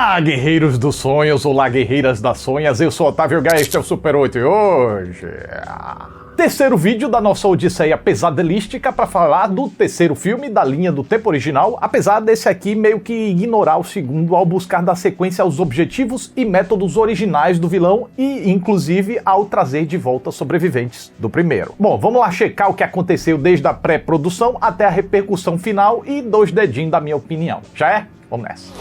Olá, guerreiros dos sonhos, olá, guerreiras das sonhas, eu sou Otávio Gá, este é o Super 8 e hoje... Terceiro vídeo da nossa odisseia pesadelística para falar do terceiro filme da linha do tempo original, apesar desse aqui meio que ignorar o segundo ao buscar dar sequência aos objetivos e métodos originais do vilão e, inclusive, ao trazer de volta sobreviventes do primeiro. Bom, vamos lá checar o que aconteceu desde a pré-produção até a repercussão final e 2 dedinhos da minha opinião. Já é? Vamos nessa.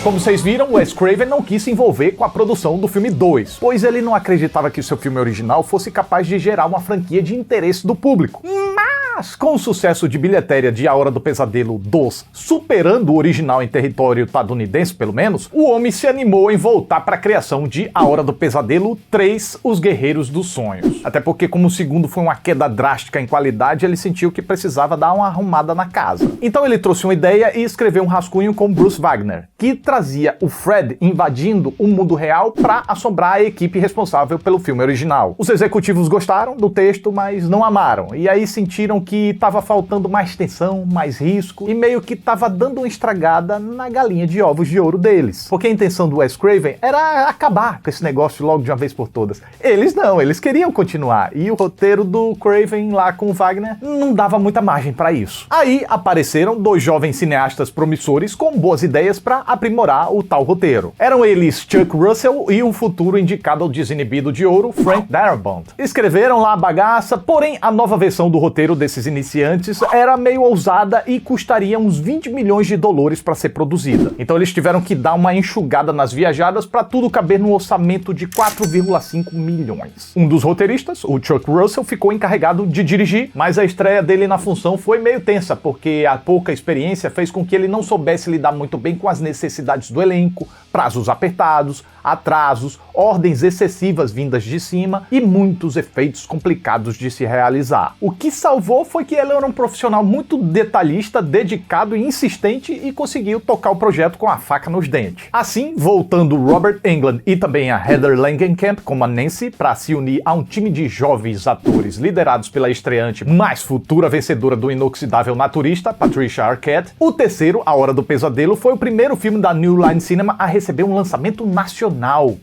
Como vocês viram, Wes Craven não quis se envolver com a produção do filme 2, pois ele não acreditava que o seu filme original fosse capaz de gerar uma franquia de interesse do público. Mas, com o sucesso de bilheteria de A Hora do Pesadelo 2 superando o original em território estadunidense, pelo menos, o homem se animou em voltar para a criação de A Hora do Pesadelo 3, Os Guerreiros dos Sonhos. Até porque, como o segundo foi uma queda drástica em qualidade, ele sentiu que precisava dar uma arrumada na casa. Então ele trouxe uma ideia e escreveu um rascunho com Bruce Wagner, que trazia o Fred invadindo o mundo real para assombrar a equipe responsável pelo filme original. Os executivos gostaram do texto, mas não amaram, e aí sentiram que estava faltando mais tensão, mais risco, e meio que estava dando uma estragada na galinha de ovos de ouro deles. Porque a intenção do Wes Craven era acabar com esse negócio logo de uma vez por todas. Eles não, eles queriam continuar, e o roteiro do Craven lá com o Wagner não dava muita margem para isso. Aí apareceram 2 jovens cineastas promissores com boas ideias para aprimorar o tal roteiro. Eram eles Chuck Russell e o futuro indicado ao desinibido de ouro, Frank Darabont. Escreveram lá a bagaça, porém a nova versão do roteiro desses iniciantes era meio ousada e custaria uns 20 milhões de dólares para ser produzida. Então eles tiveram que dar uma enxugada nas viajadas para tudo caber num orçamento de 4,5 milhões. Um dos roteiristas, o Chuck Russell, ficou encarregado de dirigir, mas a estreia dele na função foi meio tensa, porque a pouca experiência fez com que ele não soubesse lidar muito bem com as necessidades do elenco, prazos apertados, atrasos, ordens excessivas vindas de cima e muitos efeitos complicados de se realizar. O que salvou foi que ele era um profissional muito detalhista, dedicado e insistente e conseguiu tocar o projeto com a faca nos dentes. Assim, voltando Robert Englund e também a Heather Langenkamp como a Nancy para se unir a um time de jovens atores liderados pela estreante, mas futura vencedora do inoxidável naturista, Patricia Arquette, o terceiro, A Hora do Pesadelo, foi o primeiro filme da New Line Cinema a receber um lançamento nacional,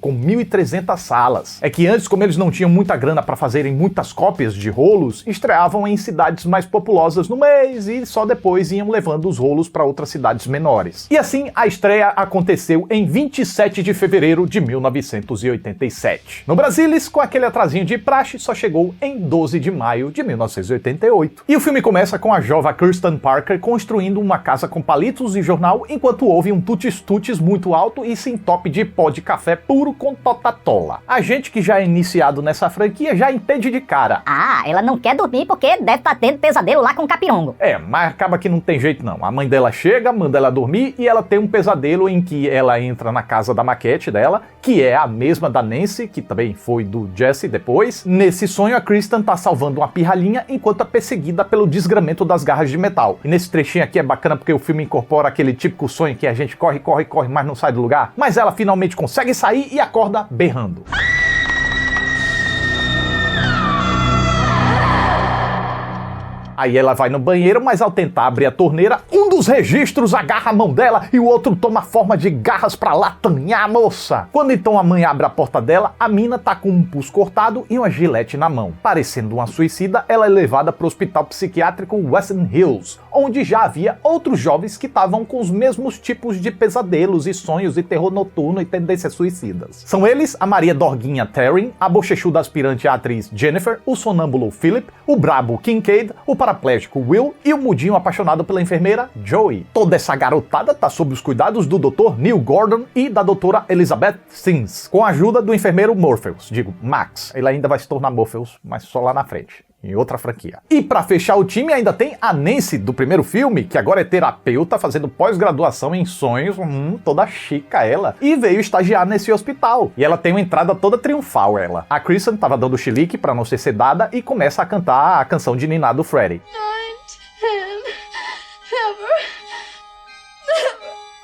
com 1.300 salas. É que antes, como eles não tinham muita grana para fazerem muitas cópias de rolos, estreavam em cidades mais populosas no mês e só depois iam levando os rolos para outras cidades menores. E assim, a estreia aconteceu em 27 de fevereiro de 1987. No Brasilis, com aquele atrasinho de praxe, só chegou em 12 de maio de 1988. E o filme começa com a jovem Kirsten Parker construindo uma casa com palitos e jornal, enquanto houve um tutis-tutis muito alto e se entope de pó de café puro com totatola. A gente que já é iniciado nessa franquia já entende de cara. Ah, ela não quer dormir porque deve estar tendo pesadelo lá com o Capirongo. Mas acaba que não tem jeito não. A mãe dela chega, manda ela dormir e ela tem um pesadelo em que ela entra na casa da maquete dela, que é a mesma da Nancy, que também foi do Jesse depois. Nesse sonho, a Kristen tá salvando uma pirralhinha enquanto é perseguida pelo desgramento das garras de metal. E nesse trechinho aqui é bacana porque o filme incorpora aquele típico sonho que a gente corre, corre, corre, mas não sai do lugar. Mas ela finalmente consegue sair e acorda berrando. Aí ela vai no banheiro, mas ao tentar abrir a torneira, um dos registros agarra a mão dela e o outro toma forma de garras pra latanhar a moça. Quando então a mãe abre a porta dela, a mina tá com um pulso cortado e uma gilete na mão. Parecendo uma suicida, ela é levada pro hospital psiquiátrico Western Hills, onde já havia outros jovens que estavam com os mesmos tipos de pesadelos e sonhos e terror noturno e tendências suicidas. São eles a Maria Dorguinha Taryn, a bochechuda aspirante à atriz Jennifer, o sonâmbulo Philip, o brabo Kincaid, o paraplégico Will e o mudinho apaixonado pela enfermeira Joey. Toda essa garotada tá sob os cuidados do Dr. Neil Gordon e da doutora Elizabeth Sims, com a ajuda do enfermeiro Morpheus, Max. Ele ainda vai se tornar Morpheus, mas só lá na frente, em outra franquia. E pra fechar o time ainda tem a Nancy do primeiro filme, que agora é terapeuta fazendo pós-graduação em sonhos, toda chica ela, e veio estagiar nesse hospital. E ela tem uma entrada toda triunfal, ela. A Kristen tava dando chilique pra não ser sedada e começa a cantar a canção de ninar do Freddy.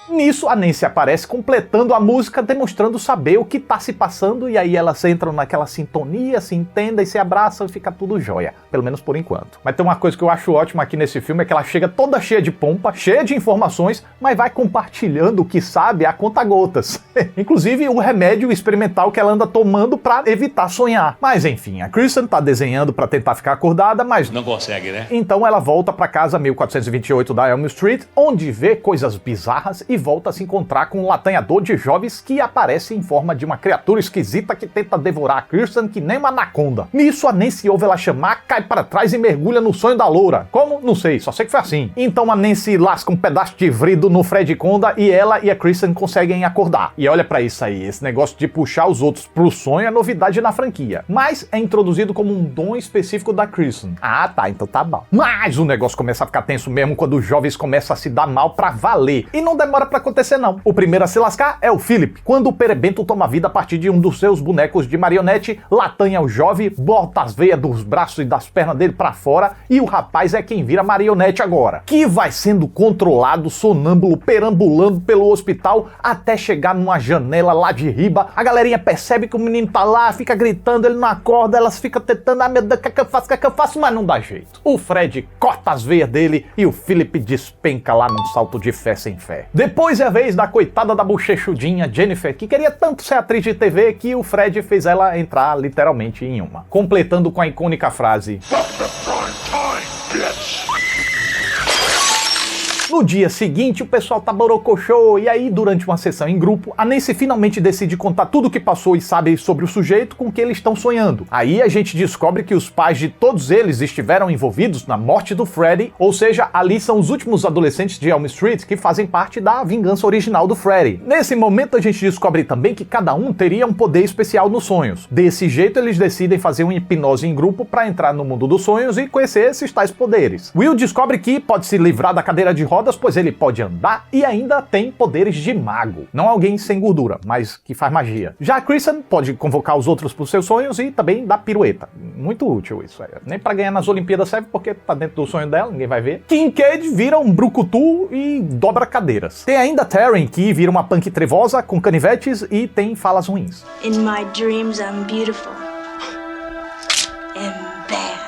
Nisso, a Nancy aparece completando a música, demonstrando saber o que tá se passando, e aí elas entram naquela sintonia, se entendem, se abraçam e fica tudo jóia. Pelo menos por enquanto. Mas tem uma coisa que eu acho ótima aqui nesse filme, é que ela chega toda cheia de pompa, cheia de informações, mas vai compartilhando o que sabe a conta-gotas. Inclusive o remédio experimental que ela anda tomando pra evitar sonhar. Mas enfim, a Kristen tá desenhando pra tentar ficar acordada, mas não consegue, né? Então ela volta pra casa 1428 da Elm Street, onde vê coisas bizarras e volta a se encontrar com um latanhador de jovens que aparece em forma de uma criatura esquisita que tenta devorar a Kristen que nem uma anaconda. Nisso, a Nancy ouve ela chamar, cai para trás e mergulha no sonho da loura. Como? Não sei, só sei que foi assim. Então a Nancy lasca um pedaço de vidro no Fred Conda e ela e a Kristen conseguem acordar. E olha pra isso aí, esse negócio de puxar os outros pro sonho é novidade na franquia. Mas é introduzido como um dom específico da Kristen. Ah, tá, então tá bom. Mas o negócio começa a ficar tenso mesmo quando os jovens começam a se dar mal pra valer. E não demora pra acontecer não. O primeiro a se lascar é o Philip, quando o Perebento toma vida a partir de um dos seus bonecos de marionete, latanha o jovem, bota as veias dos braços e das pernas dele pra fora, e o rapaz é quem vira marionete agora, que vai sendo controlado, sonâmbulo, perambulando pelo hospital até chegar numa janela lá de riba. A galerinha percebe que o menino tá lá, fica gritando, ele não acorda, elas ficam tentando, ah meu Deus, o que é que eu faço? Mas não dá jeito. O Fred corta as veias dele e o Philip despenca lá num salto de fé sem fé. Depois é a vez da coitada da bochechudinha Jennifer, que queria tanto ser atriz de TV que o Fred fez ela entrar literalmente em uma. Completando com a icônica frase: no dia seguinte, o pessoal tá borocochô, e aí, durante uma sessão em grupo, a Nancy finalmente decide contar tudo o que passou e sabe sobre o sujeito com que eles estão sonhando. Aí a gente descobre que os pais de todos eles estiveram envolvidos na morte do Freddy, ou seja, ali são os últimos adolescentes de Elm Street que fazem parte da vingança original do Freddy. Nesse momento, a gente descobre também que cada um teria um poder especial nos sonhos. Desse jeito, eles decidem fazer uma hipnose em grupo para entrar no mundo dos sonhos e conhecer esses tais poderes. Will descobre que pode se livrar da cadeira de rodas, pois ele pode andar e ainda tem poderes de mago. Não alguém sem gordura, mas que faz magia. Já a Kristen pode convocar os outros para os seus sonhos e também dar pirueta. Muito útil isso aí. Nem para ganhar nas Olimpíadas serve, porque tá dentro do sonho dela, ninguém vai ver. Kincaid vira um brucutu e dobra cadeiras. Tem ainda Taryn, que vira uma punk trevosa com canivetes e tem falas ruins. In my dreams I'm beautiful and bad.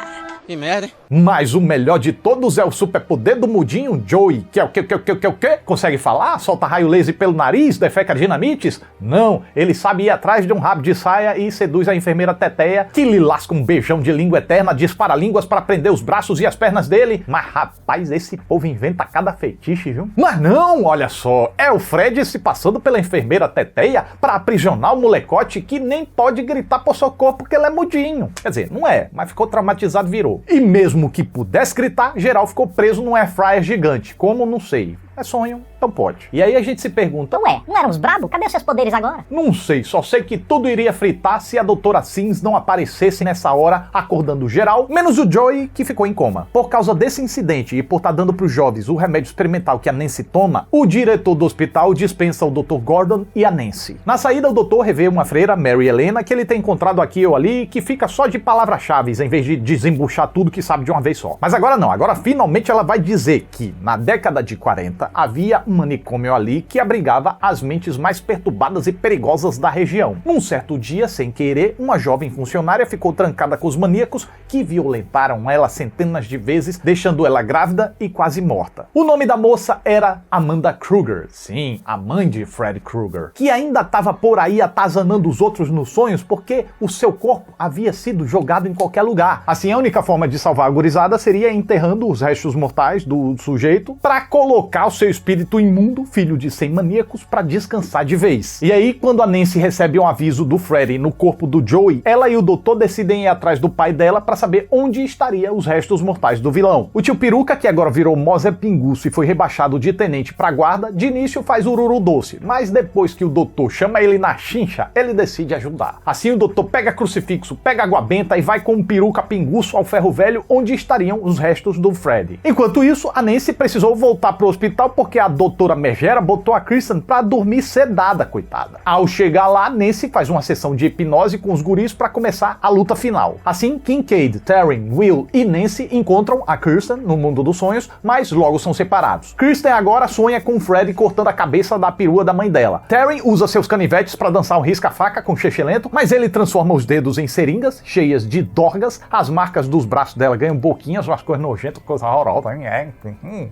Que merda, hein? Mas o melhor de todos é o superpoder do mudinho Joey, que é o que? Consegue falar? Solta raio laser pelo nariz? Defeca dinamites? Não, ele sabe ir atrás de um rabo de saia e seduz a enfermeira Teteia, que lhe lasca um beijão de língua eterna, dispara línguas para prender os braços e as pernas dele. Mas rapaz, esse povo inventa cada fetiche, viu? Mas não, olha só, é o Fred se passando pela enfermeira Teteia para aprisionar o molecote que nem pode gritar por socorro porque ele é mudinho. Quer dizer, não é, mas ficou traumatizado, virou. E mesmo que pudesse gritar, geral ficou preso num air fryer gigante. Como? Não sei. É sonho, então pode. E aí a gente se pergunta: Ué, não eram os brabos? Cadê os seus poderes agora? Não sei, só sei que tudo iria fritar se a doutora Sims não aparecesse nessa hora, acordando geral, menos o Joey, que ficou em coma. Por causa desse incidente e por estar dando pros jovens o remédio experimental que a Nancy toma, o diretor do hospital dispensa o Dr. Gordon e a Nancy. Na saída, o doutor revê uma freira, Mary Helena, que ele tem encontrado aqui ou ali, que fica só de palavras-chave, em vez de desembuchar tudo que sabe de uma vez só. Mas agora não, agora finalmente ela vai dizer que, na década de 40, havia um manicômio ali que abrigava as mentes mais perturbadas e perigosas da região. Num certo dia, sem querer, uma jovem funcionária ficou trancada com os maníacos que violentaram ela centenas de vezes, deixando ela grávida e quase morta. O nome da moça era Amanda Kruger, sim, a mãe de Fred Krueger, que ainda estava por aí atazanando os outros nos sonhos porque o seu corpo havia sido jogado em qualquer lugar. Assim, a única forma de salvar a gurizada seria enterrando os restos mortais do sujeito para colocar o seu espírito imundo, filho de 100 maníacos, para descansar de vez. E aí, quando a Nancy recebe um aviso do Freddy no corpo do Joey, ela e o doutor decidem ir atrás do pai dela para saber onde estaria os restos mortais do vilão. O tio Peruca, que agora virou Moser Pinguço e foi rebaixado de tenente para guarda, de início faz ururu doce, mas depois que o doutor chama ele na chincha, ele decide ajudar. Assim, o doutor pega crucifixo, pega água benta e vai com o Peruca Pinguço ao ferro velho onde estariam os restos do Freddy. Enquanto isso, a Nancy precisou voltar pro hospital hospital porque a doutora Megera botou a Kristen pra dormir sedada, coitada. Ao chegar lá, Nancy faz uma sessão de hipnose com os guris pra começar a luta final. Assim, Kincaid, Taryn, Will e Nancy encontram a Kristen no mundo dos sonhos, mas logo são separados. Kristen agora sonha com Freddy cortando a cabeça da perua da mãe dela. Taryn usa seus canivetes pra dançar um risca-faca com Xexi lento, mas ele transforma os dedos em seringas cheias de dorgas, as marcas dos braços dela ganham boquinhas, umas coisas nojentas, coisa horrorosa.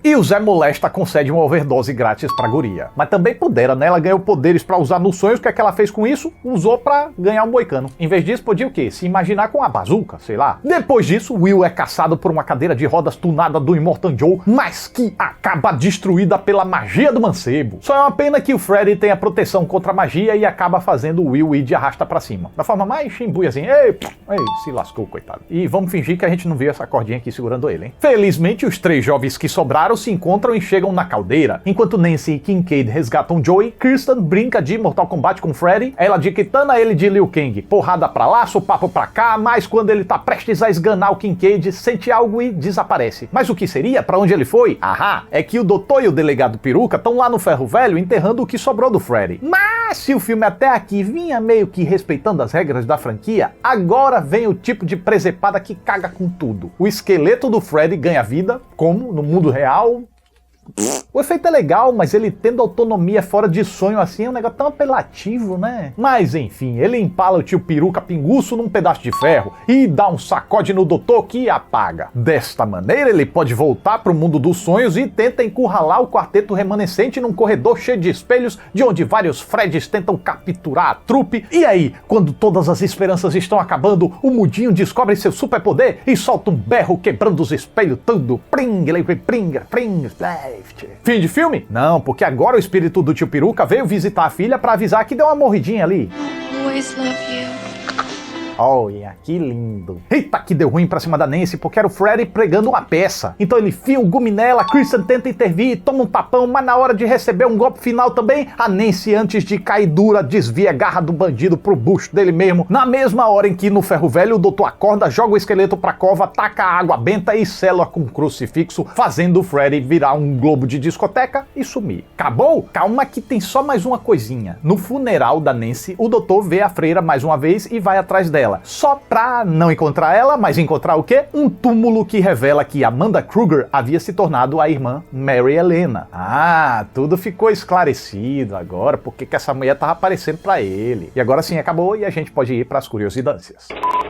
E o Zé Molesta concede uma overdose grátis pra guria. Mas também pudera, né? Ela ganhou poderes pra usar nos sonhos. O que é que ela fez com isso? Usou pra ganhar um moicano. Em vez disso, podia o quê? Se imaginar com a bazuca, sei lá. Depois disso, Will é caçado por uma cadeira de rodas tunada do Immortan Joe, mas que acaba destruída pela magia do mancebo. Só é uma pena que o Freddy tem a proteção contra a magia e acaba fazendo o Will ir de arrasta pra cima. Da forma mais chimbuia assim, ei, se lascou, coitado. E vamos fingir que a gente não viu essa cordinha aqui segurando ele, hein? Felizmente, os 3 jovens que sobraram se encontram e chegam na caldeira. Enquanto Nancy e Kincaid resgatam Joey, Kristen brinca de Mortal Kombat com Freddy, ela de Kitana, ele de Liu Kang. Porrada pra lá, sopapo pra cá, mas quando ele tá prestes a esganar o Kincaid, sente algo e desaparece. Mas o que seria? Pra onde ele foi? Ahá, é que o doutor e o delegado Peruca estão lá no Ferro Velho enterrando o que sobrou do Freddy. Mas se o filme até aqui vinha meio que respeitando as regras da franquia, agora vem o tipo de presepada que caga com tudo. O esqueleto do Freddy ganha vida, como no mundo real. O efeito é legal, mas ele tendo autonomia fora de sonho assim é um negócio tão apelativo, né? Mas enfim, ele empala o tio Peruca pinguço num pedaço de ferro e dá um sacode no doutor que apaga. Desta maneira ele pode voltar pro mundo dos sonhos e tenta encurralar o quarteto remanescente num corredor cheio de espelhos de onde vários Freds tentam capturar a trupe. E aí, quando todas as esperanças estão acabando, o mudinho descobre seu superpoder e solta um berro quebrando os espelhos tudo. Fim de filme? Não, porque agora o espírito do tio Peruca veio visitar a filha pra avisar que deu uma morridinha ali. Always love you. Olha, que lindo. Eita, que deu ruim pra cima da Nancy, porque era o Freddy pregando uma peça. Então ele enfia um gume nela, Kristen tenta intervir, toma um tapão, mas na hora de receber um golpe final também, a Nancy, antes de cair dura, desvia a garra do bandido pro bucho dele mesmo. Na mesma hora em que no Ferro Velho o doutor acorda, joga o esqueleto pra cova, taca a água benta e sela com um crucifixo, fazendo o Freddy virar um globo de discoteca e sumir. Acabou? Calma que tem só mais uma coisinha. No funeral da Nancy, o doutor vê a freira mais uma vez e vai atrás dela. Só pra não encontrar ela, mas encontrar o quê? Um túmulo que revela que Amanda Kruger havia se tornado a irmã Mary Helena. Ah, tudo ficou esclarecido agora, porque que essa mulher tava aparecendo pra ele. E agora sim acabou e a gente pode ir pras curiosidades.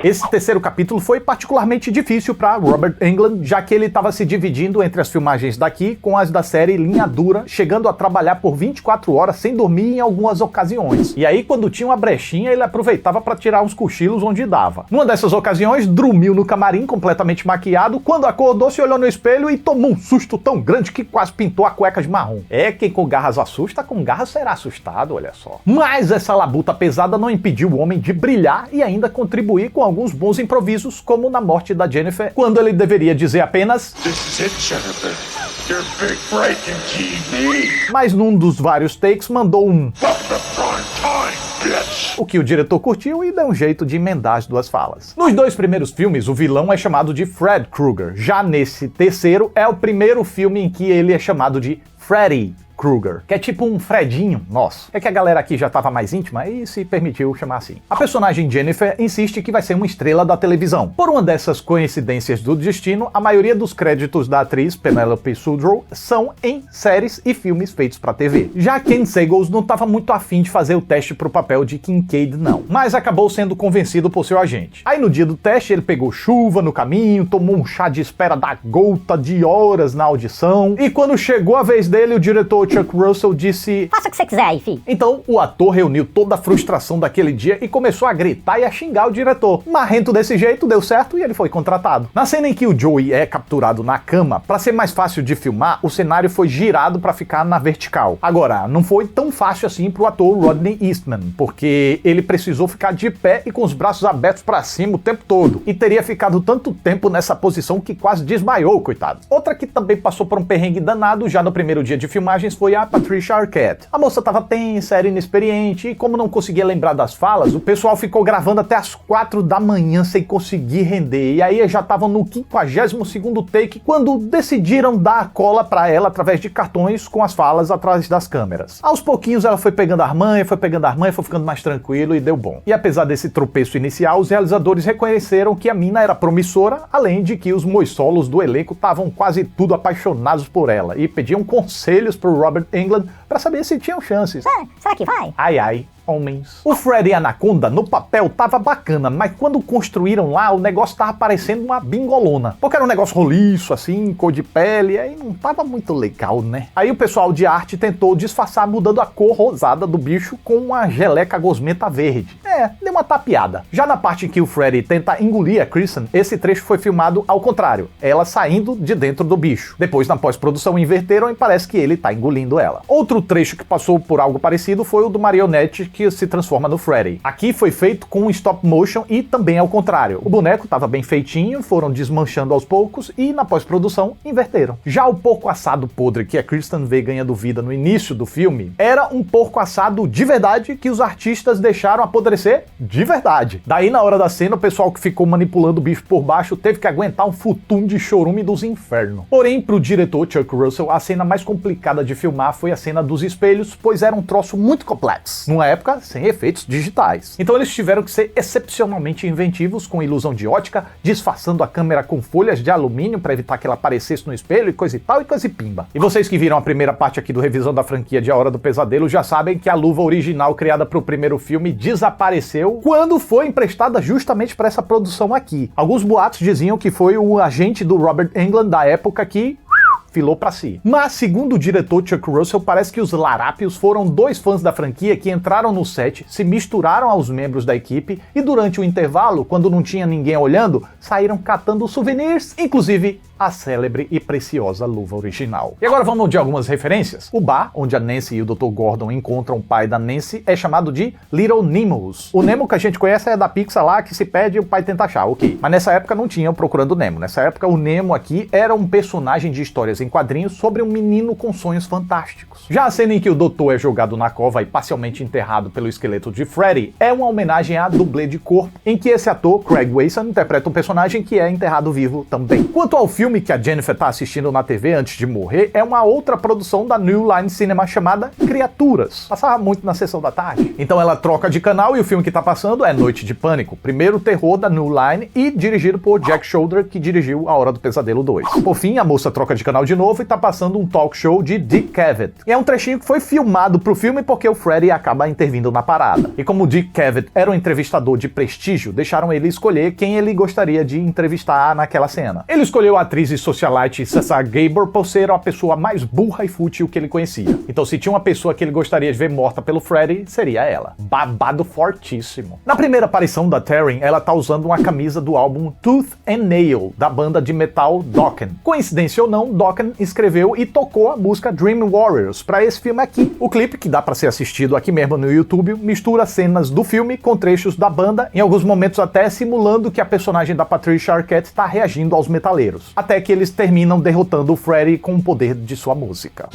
Esse terceiro capítulo foi particularmente difícil para Robert Englund, já que ele estava se dividindo entre as filmagens daqui com as da série Linha Dura, chegando a trabalhar por 24 horas sem dormir em algumas ocasiões. E aí, quando tinha uma brechinha, ele aproveitava para tirar uns cochilos onde dava. Numa dessas ocasiões, dormiu no camarim completamente maquiado, quando acordou, se olhou no espelho e tomou um susto tão grande que quase pintou a cueca de marrom. É, quem com garras assusta, com garras será assustado, olha só. Mas essa labuta pesada não impediu o homem de brilhar e ainda contribuir com alguns bons improvisos, como na morte da Jennifer, quando ele deveria dizer apenas "This is it, Jennifer. You're big breaking TV." Mas num dos vários takes mandou um o que o diretor curtiu e deu um jeito de emendar as duas falas. Nos dois primeiros filmes, o vilão é chamado de Fred Krueger. Já nesse terceiro, é o primeiro filme em que ele é chamado de Freddy Krueger, que é tipo um Fredinho nosso. É que a galera aqui já tava mais íntima e se permitiu chamar assim. A personagem Jennifer insiste que vai ser uma estrela da televisão. Por uma dessas coincidências do destino, a maioria dos créditos da atriz Penelope Sudrow são em séries e filmes feitos pra TV. Já Ken Sagoes não tava muito afim de fazer o teste pro papel de Kincaid não, mas acabou sendo convencido por seu agente. Aí no dia do teste ele pegou chuva no caminho, tomou um chá de espera da gota de horas na audição, e quando chegou a vez dele, o diretor Chuck Russell disse: "Faça o que você quiser aí, fi." Então o ator reuniu toda a frustração daquele dia e começou a gritar e a xingar o diretor. Marrento desse jeito, deu certo e ele foi contratado. Na cena em que o Joey é capturado na cama, para ser mais fácil de filmar, o cenário foi girado para ficar na vertical. Agora, não foi tão fácil assim pro ator Rodney Eastman, porque ele precisou ficar de pé e com os braços abertos para cima o tempo todo, e teria ficado tanto tempo nessa posição que quase desmaiou, coitado. Outra que também passou por um perrengue danado já no primeiro dia de filmagens foi a Patricia Arquette. A moça tava tensa, era inexperiente e como não conseguia lembrar das falas, o pessoal ficou gravando até as 4 da manhã sem conseguir render. E aí já estavam no 52º take quando decidiram dar a cola pra ela através de cartões com as falas atrás das câmeras. Aos pouquinhos ela foi pegando a armanha, foi ficando mais tranquilo e deu bom. E apesar desse tropeço inicial, os realizadores reconheceram que a mina era promissora, além de que os moissolos do elenco estavam quase tudo apaixonados por ela e pediam conselhos pro Robert Englund pra saber se tinham chances. Será que vai? Ai, ai. Homens. O Freddy Anaconda no papel tava bacana, mas quando construíram lá, o negócio tava parecendo uma bingolona. Porque era um negócio roliço, assim, cor de pele, aí não tava muito legal, né? Aí o pessoal de arte tentou disfarçar mudando a cor rosada do bicho com uma geleca gosmenta verde. Deu uma tapeada. Já na parte em que o Freddy tenta engolir a Kristen, esse trecho foi filmado ao contrário, ela saindo de dentro do bicho. Depois, na pós-produção, inverteram e parece que ele tá engolindo ela. Outro trecho que passou por algo parecido foi o do marionete que se transforma no Freddy. Aqui foi feito com stop motion e também ao contrário. O boneco estava bem feitinho, foram desmanchando aos poucos e na pós-produção inverteram. Já o porco assado podre que a Kristen vê ganhando vida no início do filme era um porco assado de verdade que os artistas deixaram apodrecer de verdade. Daí na hora da cena o pessoal que ficou manipulando o bicho por baixo teve que aguentar um futum de chorume dos infernos. Porém, pro diretor Chuck Russell, a cena mais complicada de filmar foi a cena dos espelhos, pois era um troço muito complexo. Numa época sem efeitos digitais. Então eles tiveram que ser excepcionalmente inventivos com ilusão de ótica, disfarçando a câmera com folhas de alumínio para evitar que ela aparecesse no espelho e coisa e tal e coisa e pimba. E vocês que viram a primeira parte aqui do Revisão da Franquia de A Hora do Pesadelo já sabem que a luva original criada para o primeiro filme desapareceu quando foi emprestada justamente para essa produção aqui. Alguns boatos diziam que foi o agente do Robert Englund da época que filou pra si. Mas, segundo o diretor Chuck Russell, parece que os larápios foram 2 fãs da franquia que entraram no set, se misturaram aos membros da equipe e durante o intervalo, quando não tinha ninguém olhando, saíram catando souvenirs, inclusive a célebre e preciosa luva original. E agora vamos de algumas referências. O bar, onde a Nancy e o Dr. Gordon encontram o pai da Nancy, é chamado de Little Nemos. O Nemo que a gente conhece é da Pixar lá, que se pede e o pai tenta achar, ok. Mas nessa época não tinha o Procurando Nemo. Nessa época o Nemo aqui era um personagem de histórias em quadrinhos sobre um menino com sonhos fantásticos. Já a cena em que o doutor é jogado na cova e parcialmente enterrado pelo esqueleto de Freddy é uma homenagem à dublê de corpo, em que esse ator, Craig Wasson, interpreta um personagem que é enterrado vivo também. Quanto ao filme que a Jennifer tá assistindo na TV antes de morrer, é uma outra produção da New Line Cinema chamada Criaturas. Passava muito na sessão da tarde. Então ela troca de canal e o filme que tá passando é Noite de Pânico, primeiro terror da New Line e dirigido por Jack Shoulder, que dirigiu A Hora do Pesadelo 2. Por fim, a moça troca de canal de novo e tá passando um talk show de Dick Cavett. E é um trechinho que foi filmado pro filme porque o Freddy acaba intervindo na parada. E como o Dick Cavett era um entrevistador de prestígio, deixaram ele escolher quem ele gostaria de entrevistar naquela cena. Ele escolheu a atriz e socialite Cesar Gabor por ser a pessoa mais burra e fútil que ele conhecia. Então se tinha uma pessoa que ele gostaria de ver morta pelo Freddy, seria ela. Babado fortíssimo. Na primeira aparição da Taryn, ela tá usando uma camisa do álbum Tooth and Nail, da banda de metal Dokken. Coincidência ou não, Dokken escreveu e tocou a música Dream Warriors para esse filme aqui. O clipe, que dá para ser assistido aqui mesmo no YouTube, mistura cenas do filme com trechos da banda, em alguns momentos até simulando que a personagem da Patricia Arquette está reagindo aos metaleiros. Até que eles terminam derrotando o Freddy com o poder de sua música.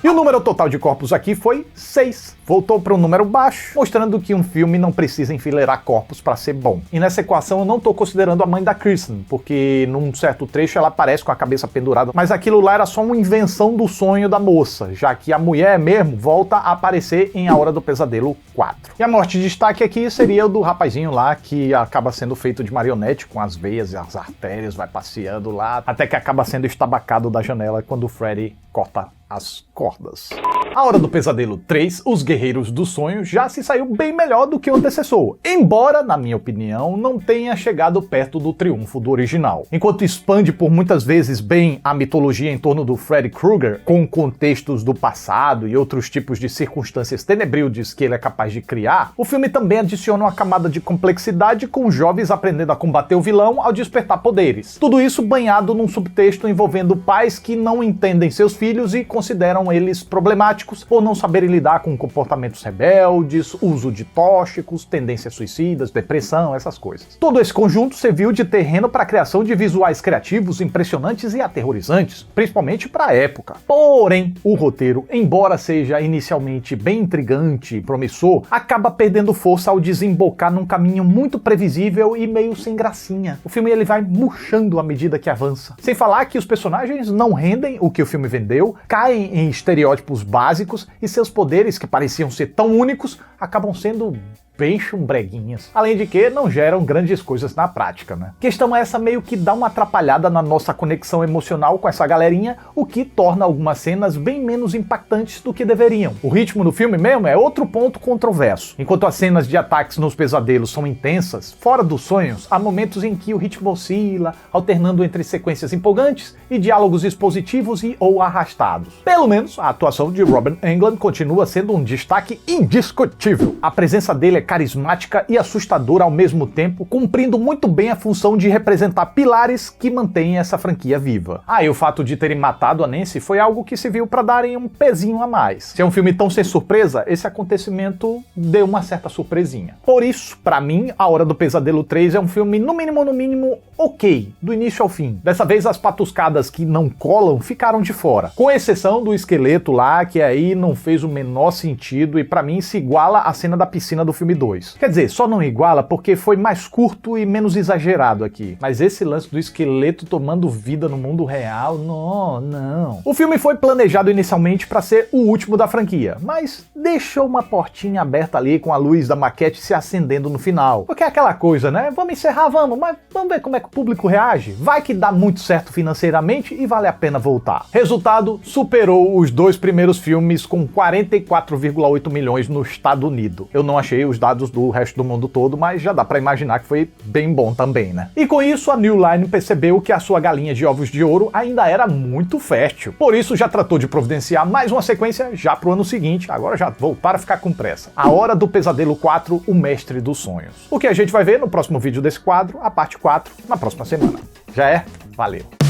E o número total de corpos aqui foi 6. Voltou para um número baixo, mostrando que um filme não precisa enfileirar corpos para ser bom. E nessa equação eu não estou considerando a mãe da Kristen, porque num certo trecho ela aparece com a cabeça pendurada, mas aquilo lá era só uma invenção do sonho da moça, já que a mulher mesmo volta a aparecer em A Hora do Pesadelo 4. E a morte de destaque aqui seria o do rapazinho lá, que acaba sendo feito de marionete, com as veias e as artérias, vai passeando lá, até que acaba sendo estabacado da janela quando o Freddy corta as cordas. A Hora do Pesadelo 3, Os Guerreiros do Sonho, já se saiu bem melhor do que o antecessor, embora, na minha opinião, não tenha chegado perto do triunfo do original. Enquanto expande por muitas vezes bem a mitologia em torno do Freddy Krueger, com contextos do passado e outros tipos de circunstâncias tenebrildes que ele é capaz de criar, o filme também adiciona uma camada de complexidade com os jovens aprendendo a combater o vilão ao despertar poderes. Tudo isso banhado num subtexto envolvendo pais que não entendem seus filhos e consideram eles problemáticos por não saberem lidar com comportamentos rebeldes, uso de tóxicos, tendências suicidas, depressão, essas coisas. Todo esse conjunto serviu de terreno para a criação de visuais criativos impressionantes e aterrorizantes, principalmente para a época. Porém, o roteiro, embora seja inicialmente bem intrigante e promissor, acaba perdendo força ao desembocar num caminho muito previsível e meio sem gracinha. O filme ele vai murchando à medida que avança. Sem falar que os personagens não rendem o que o filme vendeu, caem em estereótipos básicos e seus poderes, que pareciam ser tão únicos, acabam sendo bem chumbreguinhas. Além de que não geram grandes coisas na prática, né? Questão essa meio que dá uma atrapalhada na nossa conexão emocional com essa galerinha, o que torna algumas cenas bem menos impactantes do que deveriam. O ritmo do filme mesmo é outro ponto controverso. Enquanto as cenas de ataques nos pesadelos são intensas, fora dos sonhos, há momentos em que o ritmo oscila, alternando entre sequências empolgantes e diálogos expositivos e ou arrastados. Pelo menos, a atuação de Robin Englund continua sendo um destaque indiscutível. A presença dele é carismática e assustadora ao mesmo tempo, cumprindo muito bem a função de representar pilares que mantêm essa franquia viva. E o fato de terem matado a Nancy foi algo que serviu para darem um pezinho a mais. Se é um filme tão sem surpresa, esse acontecimento deu uma certa surpresinha. Por isso, para mim, A Hora do Pesadelo 3 é um filme, no mínimo, ok, do início ao fim. Dessa vez, as patuscadas que não colam ficaram de fora, com exceção do esqueleto lá, que aí não fez o menor sentido e para mim se iguala à cena da piscina do filme 2. Quer dizer, só não iguala porque foi mais curto e menos exagerado aqui. Mas esse lance do esqueleto tomando vida no mundo real, não. O filme foi planejado inicialmente para ser o último da franquia, mas deixou uma portinha aberta ali com a luz da maquete se acendendo no final. Porque é aquela coisa, né? Vamos encerrar, mas vamos ver como é que o público reage. Vai que dá muito certo financeiramente e vale a pena voltar. Resultado, superou os 2 primeiros filmes com 44,8 milhões no Estado Unido. Eu não achei os dados do resto do mundo todo, mas já dá pra imaginar que foi bem bom também, né? E com isso, a New Line percebeu que a sua galinha de ovos de ouro ainda era muito fértil. Por isso, já tratou de providenciar mais uma sequência já pro ano seguinte. Agora já voltaram a ficar com pressa. A Hora do Pesadelo 4, O Mestre dos Sonhos. O que a gente vai ver no próximo vídeo desse quadro, a parte 4, na próxima semana. Já é? Valeu!